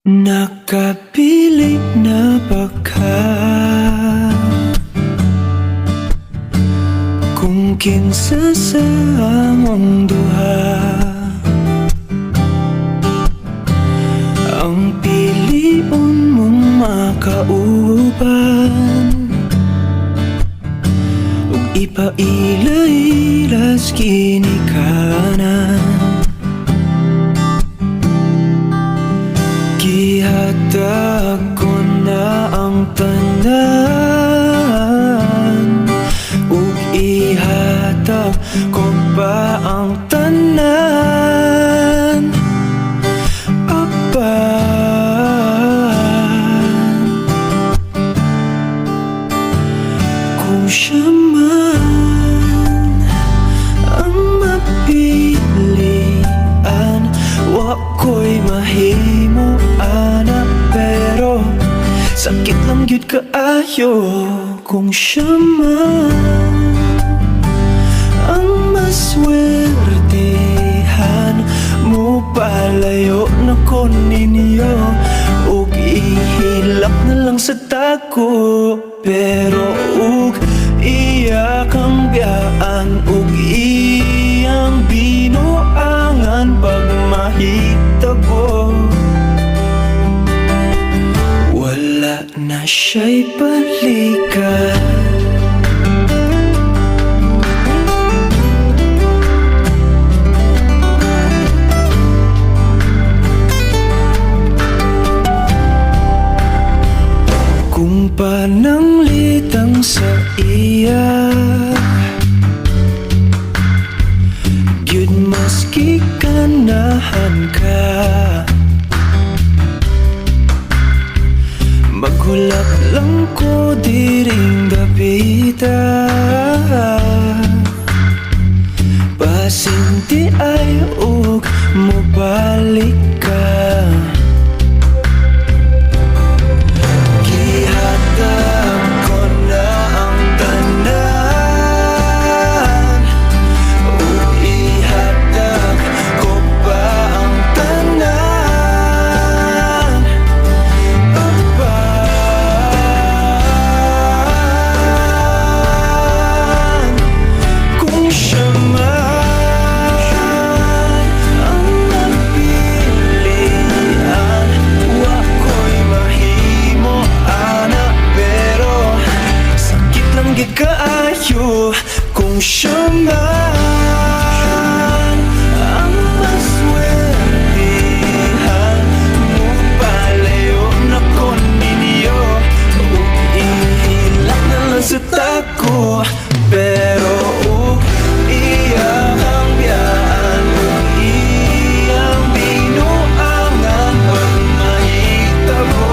Nakapili na ba ka kung kinsa sa among duha ang piliun mong makauban ug ipaila-ilas kinikanan. Gihatag ko na ang tanan ug ihatag ko pa ang tanan. Apan kung siya man ang mapilian, wa ko'y mahimo ana, pero sakit lang yun kaayo kung siya man ang maswertehan mo. Palayo na ko ninyo ug ihilak na lang sa tako, pero ug iya kang biyaan ug iyang binuangan pag mahitabo. Wala na siya'y balikan. Kung pananglitang sa iya gyud maski ganahan ka, maghulak lang ko diring dapita, pasinti ay ug mobalik ka. Kaayo kung siya man ang maswertehan mo. Palayo na ko ninyo ug ihilak na lang sa tako, pero ug iyang ang biyaan ug iyang binuangan pag mahitabo.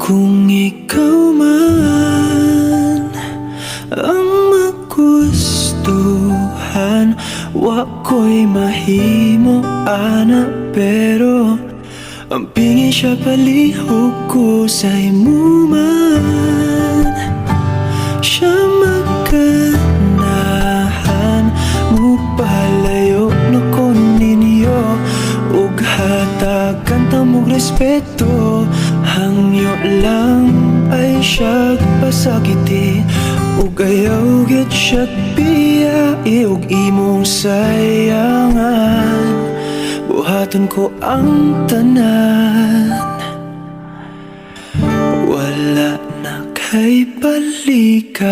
Kung ikaw man ang magustuhan, wa ko'y mahimo ana, pero ang pingin siya palihog ko sa imo man. Siya maganahan mo, palayo na ko ninyo ug hatagan ta mong respeto. Hangyo lang ay siyag pasakiti ug ayaw gyud siyag biyai ug imong sayangan. Buhaton ko ang tanan, wala na kay balikan.